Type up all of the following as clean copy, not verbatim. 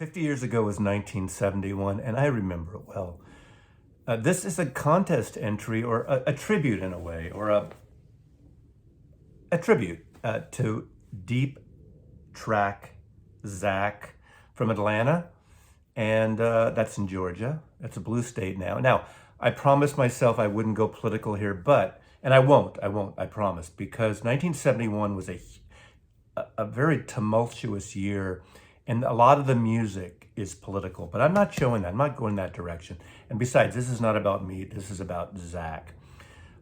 50 years ago was 1971, and I remember it well. This is a contest entry, or a tribute in a way, or a tribute to Deep Track Zach from Atlanta, and that's in Georgia. That's a blue state now. Now, I promised myself I wouldn't go political here, and I won't, I promise, because 1971 was a very tumultuous year, and a lot of the music is political, but I'm not showing that. I'm not going that direction. And besides, this is not about me. This is about Zach.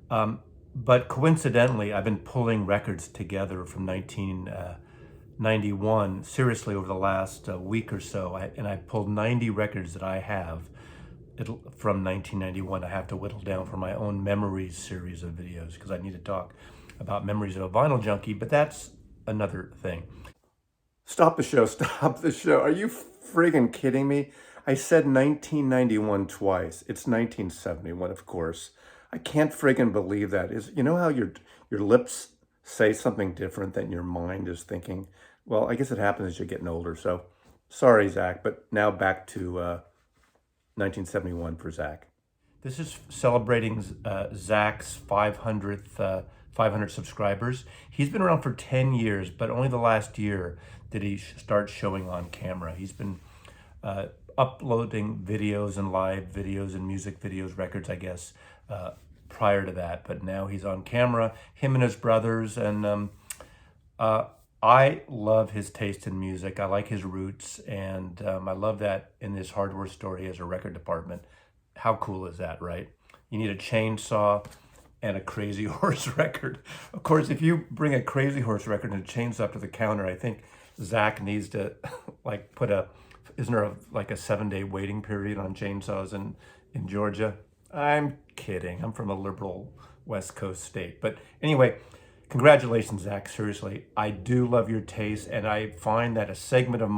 But coincidentally, I've been pulling records together from 1991, seriously, over the last week or so. And I pulled 90 records that I have from 1991. I have to whittle down for my own memories series of videos because I need to talk about memories of a vinyl junkie, but that's another thing. Stop the show, stop the show. Are you friggin' kidding me? I said 1991 twice. It's 1971, of course. I can't friggin' believe that. You know how your lips say something different than your mind is thinking? Well, I guess it happens as you're getting older. So sorry, Zach, but now back to 1971 for Zach. This is celebrating Zach's 500 subscribers. He's been around for 10 years, but only the last year did he start showing on camera. He's been uploading videos and live videos and music videos, records, I guess, prior to that. But now he's on camera, him and his brothers. And I love his taste in music. I like his roots. And I love that in this hardware store, he has a record department. How cool is that, right? You need a chainsaw and a Crazy Horse record. Of course, if you bring a Crazy Horse record and a chainsaw up to the counter, I think Zach needs to like isn't there like a 7-day waiting period on chainsaws in Georgia? I'm kidding. I'm from a liberal West Coast state. But anyway, congratulations, Zach. Seriously, I do love your taste, and I find that a segment of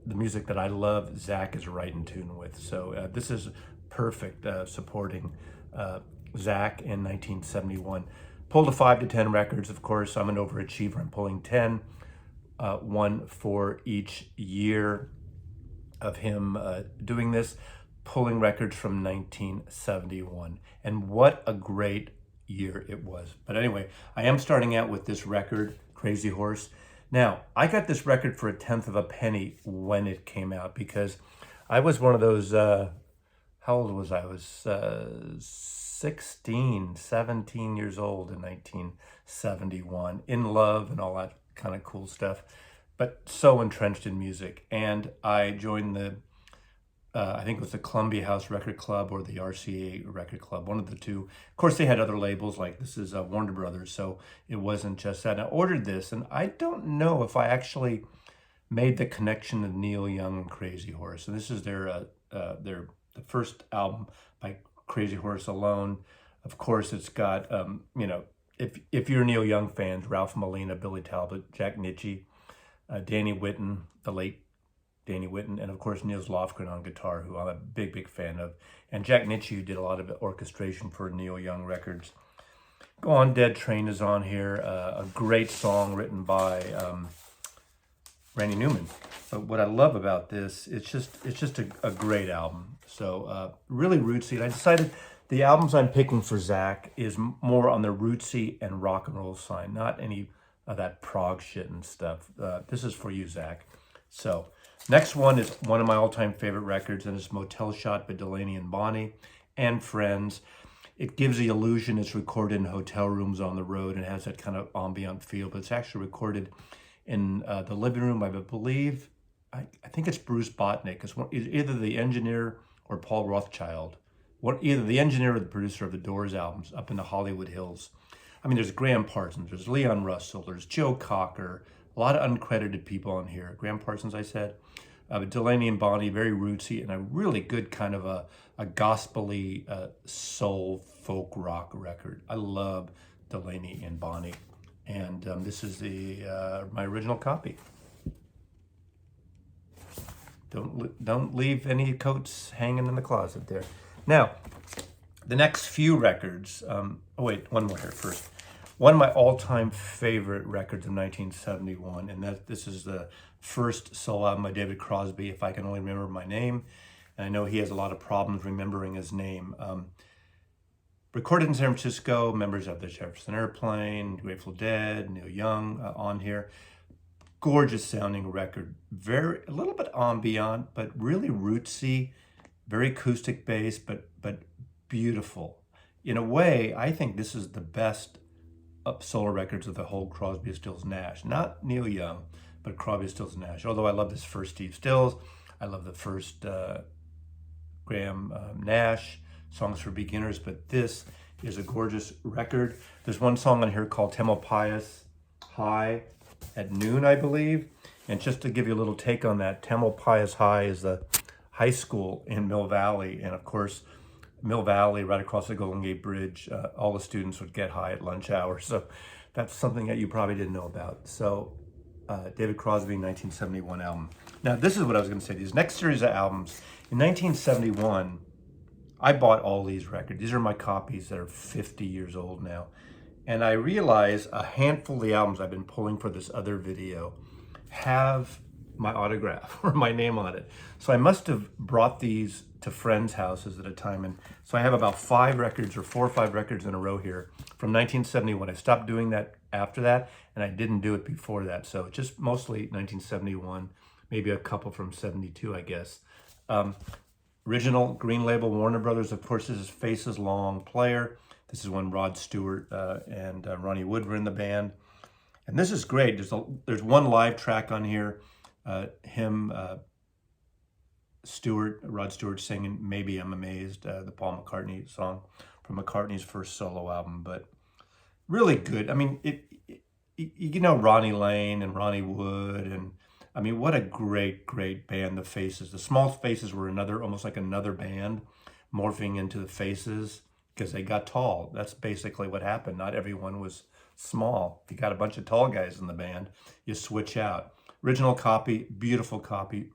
the music that I love, Zach is right in tune with. So this is perfect supporting Zach in 1971. Pulled a 5 to 10 records, of course. I'm an overachiever. I'm pulling 10, one for each year of him doing this, pulling records from 1971. And what a great year it was. But anyway, I am starting out with this record, Crazy Horse. Now, I got this record for 1/10 of a penny when it came out because I was one of those, how old was I? I was 16, 17 years old in 1971, in love and all that kind of cool stuff, but so entrenched in music. And I joined I think it was the Columbia House Record Club or the RCA Record Club, one of the two. Of course, they had other labels, like this is Warner Brothers, so it wasn't just that. And I ordered this, and I don't know if I actually made the connection of Neil Young and Crazy Horse. And this is the first album by Crazy Horse alone. Of course, it's got, if you're Neil Young fans, Ralph Molina, Billy Talbot, Jack Nitzsche, Danny Whitten, the late Danny Whitten, and of course Nils Lofgren on guitar, who I'm a big, big fan of. And Jack Nitzsche, who did a lot of orchestration for Neil Young records. Go On Dead Train is on here, a great song written by Randy Newman. But what I love about this, it's just a great album. So really rootsy. And I decided the albums I'm picking for Zach is more on the rootsy and rock and roll side, not any of that prog shit and stuff. This is for you, Zach. So next one is one of my all-time favorite records, and it's Motel Shot by Delaney and Bonnie and Friends. It gives the illusion it's recorded in hotel rooms on the road and has that kind of ambient feel, but it's actually recorded in the living room, I believe. I think it's Bruce Botnick. It's either the engineer or Paul Rothchild. Either the engineer or the producer of the Doors albums up in the Hollywood Hills. I mean, there's Graham Parsons, there's Leon Russell, there's Joe Cocker, a lot of uncredited people on here. Graham Parsons, I said. But Delaney and Bonnie, very rootsy, and a really good kind of a gospel-y soul folk rock record. I love Delaney and Bonnie. And this is my original copy. Don't leave any coats hanging in the closet there. Now, the next few records, oh wait, one more here first. one of my all-time favorite records of 1971, and this is the first solo album by David Crosby, If I Can Only Remember My Name. And I know he has a lot of problems remembering his name. Recorded in San Francisco, members of the Jefferson Airplane, Grateful Dead, Neil Young on here. Gorgeous sounding record, a little bit ambient, but really rootsy, very acoustic bass, but beautiful. In a way, I think this is the best solo records of the whole Crosby, Stills, Nash. Not Neil Young, but Crosby, Stills, Nash. Although I love this first Steve Stills, I love the first Graham Nash, Songs for Beginners, but this is a gorgeous record. There's one song on here called Tamalpais High at Noon, I believe. And just to give you a little take on that, Tamalpais High is the high school in Mill Valley. And of course, Mill Valley, right across the Golden Gate Bridge, all the students would get high at lunch hour. So that's something that you probably didn't know about. So David Crosby, 1971 album. Now, this is what I was going to say. These next series of albums, in 1971, I bought all these records. These are my copies that are 50 years old now. And I realize a handful of the albums I've been pulling for this other video have my autograph or my name on it. So I must have brought these to friends' houses at a time. And so I have about 5 records or 4 or 5 records in a row here from 1971. I stopped doing that after that, and I didn't do it before that. So just mostly 1971, maybe a couple from 72, I guess. Original Green Label, Warner Brothers. Of course, this is Faces Long Player. This is when Rod Stewart and Ronnie Wood were in the band. And this is great. There's one live track on here. Rod Stewart singing Maybe I'm Amazed, the Paul McCartney song from McCartney's first solo album. But really good. I mean, you know Ronnie Lane and Ronnie Wood, and I mean, what a great band, the Faces. The Small Faces were almost like another band morphing into the Faces because they got tall. That's basically what happened. Not everyone was small. If you got a bunch of tall guys in the band, you switch out. Original copy, beautiful copy,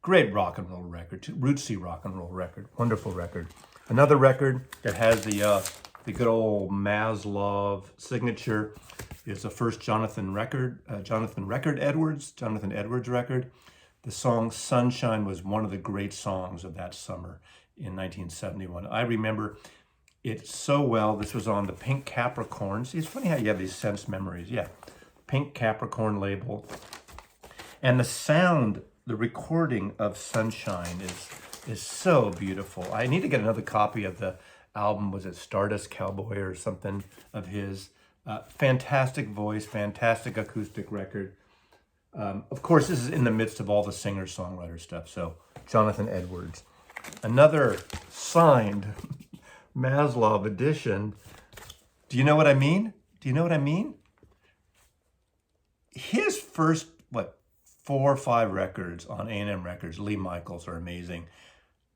great rock and roll record, rootsy rock and roll record, wonderful record. Another record that has the good old Maslov signature is the first Jonathan Edwards record. The song Sunshine was one of the great songs of that summer in 1971. I remember it so well. This was on the Pink Capricorn. See, it's funny how you have these sense memories. Yeah, Pink Capricorn label. And the sound, the recording of Sunshine is so beautiful. I need to get another copy of the album. Was it Stardust Cowboy or something of his? Fantastic voice, fantastic acoustic record. Of course, this is in the midst of all the singer-songwriter stuff. So, Jonathan Edwards. Another signed Maslov edition. Do you know what I mean? His first, 4 or 5 records on A&M Records, Lee Michaels, are amazing.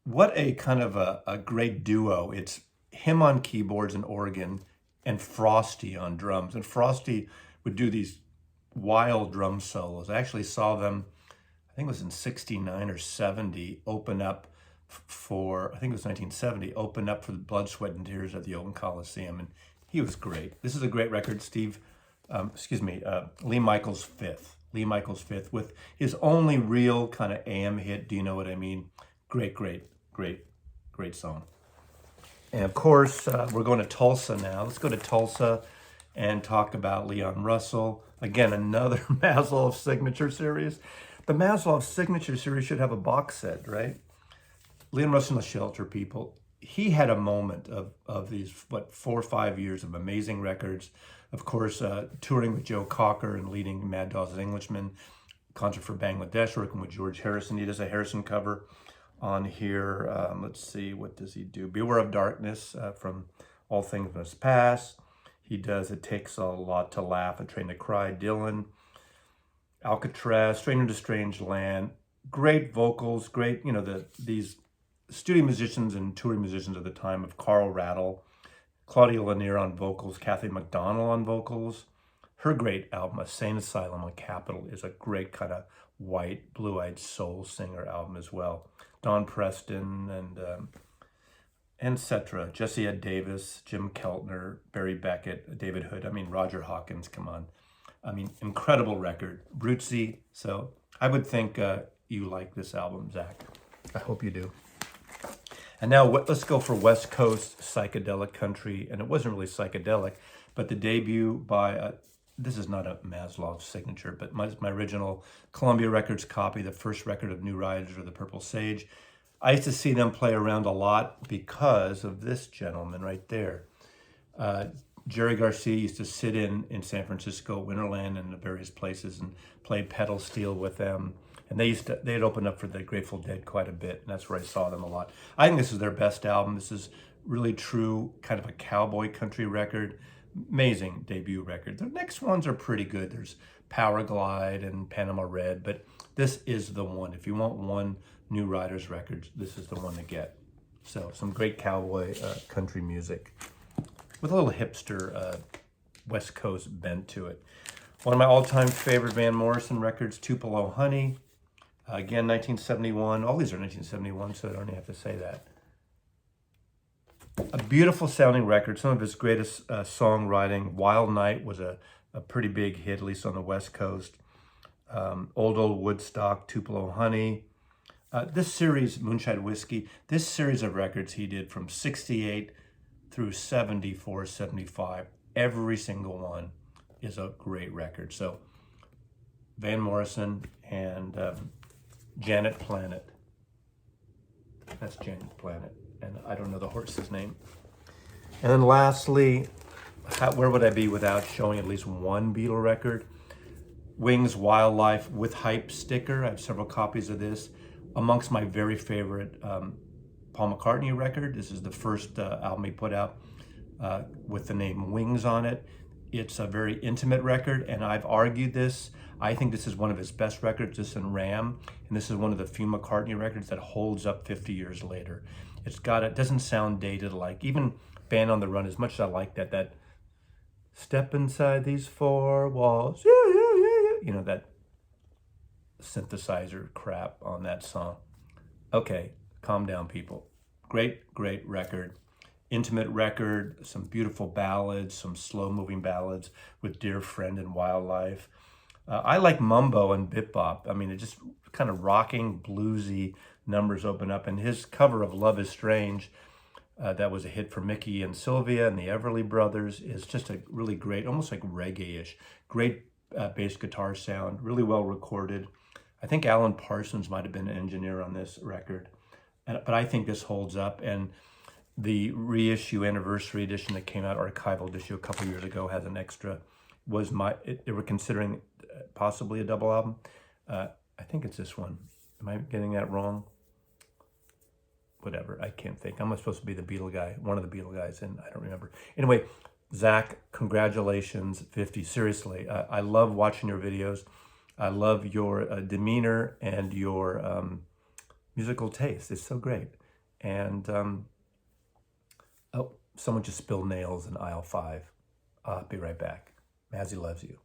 What a kind of a great duo. It's him on keyboards and organ, and Frosty on drums. And Frosty would do these wild drum solos. I actually saw them, I think it was in 69 or 70, open up for, I think it was 1970, open up for the Blood, Sweat, and Tears at the Oakland Coliseum. And he was great. This is a great record, Lee Michaels' fifth. Lee Michaels' fifth with his only real kind of AM hit, Do You Know What I Mean? Great song. And of course, we're going to Tulsa now. Let's go to Tulsa and talk about Leon Russell. Again, another Maslov signature series. The Maslov signature series should have a box set, right? Leon Russell and the Shelter People. He had a moment of these, 4 or 5 years of amazing records. Of course, touring with Joe Cocker and leading Mad Dogs and Englishmen. Concert for Bangladesh, working with George Harrison. He does a Harrison cover on here. Let's see, what does he do? Beware of Darkness from All Things Must Pass. He does It Takes a Lot to Laugh, A Train to Cry, Dylan. Alcatraz, Stranger to Strange Land. Great vocals, great, these studio musicians and touring musicians of the time of Carl Rattle, Claudia Lanier on vocals, Kathy McDonald on vocals. Her great album, A Sane Asylum on Capitol, is a great kind of white, blue-eyed soul singer album as well. Don Preston etc. Jesse Ed Davis, Jim Keltner, Barry Beckett, David Hood. I mean, Roger Hawkins, come on. I mean, incredible record. Rootsy. So I would think you like this album, Zach. I hope you do. And now let's go for West Coast psychedelic country. And it wasn't really psychedelic, but the debut by, this is not a Maslow's signature, but my original Columbia Records copy, the first record of New Riders or the Purple Sage. I used to see them play around a lot because of this gentleman right there. Jerry Garcia used to sit in San Francisco, Winterland, and the various places and play pedal steel with them. And they'd open up for the Grateful Dead quite a bit, and that's where I saw them a lot. I think this is their best album. This is really true, kind of a cowboy country record. Amazing debut record. The next ones are pretty good. There's Power Glide and Panama Red, but this is the one. If you want one New Riders records, this is the one to get. So some great cowboy country music with a little hipster West Coast bent to it. One of my all-time favorite Van Morrison records, Tupelo Honey. Again, 1971. All these are 1971, so I don't even have to say that. A beautiful sounding record. Some of his greatest songwriting. Wild Night was a pretty big hit, at least on the West Coast. Old Woodstock, Tupelo Honey. This series, Moonshine Whiskey, this series of records he did from 68 through 74, 75. Every single one is a great record. So Van Morrison and Janet Planet. That's Janet Planet. And I don't know the horse's name. And then lastly, where would I be without showing at least one Beatle record? Wings Wildlife with Hype sticker. I have several copies of this. Amongst my very favorite Paul McCartney record. This is the first album he put out with the name Wings on it. It's a very intimate record, and I've argued this. I think this is one of his best records, this and Ram, and this is one of the few McCartney records that holds up 50 years later. It doesn't sound dated like, even Band on the Run, as much as I like that step inside these four walls, yeah, yeah, yeah, yeah. You know, that synthesizer crap on that song. Okay, calm down, people. Great record. Intimate record, some beautiful ballads, some slow-moving ballads with Dear Friend and Wildlife. I like Mumbo and Bip Bop. I mean, it just kind of rocking, bluesy numbers open up. And his cover of Love is Strange, that was a hit for Mickey and Sylvia and the Everly Brothers, is just a really great, almost like reggae-ish. Great bass guitar sound, really well recorded. I think Alan Parsons might have been an engineer on this record. But I think this holds up. And the reissue anniversary edition that came out, archival issue a couple years ago, has an extra. They were considering possibly a double album. I think it's this one. Am I getting that wrong? Whatever, I can't think. I'm supposed to be the Beatle guy, one of the Beatle guys, and I don't remember. Anyway, Zach, congratulations, 50. Seriously, I love watching your videos. I love your demeanor and your musical taste. It's so great. And oh, someone just spilled nails in aisle 5. I'll be right back. Mazzy loves you.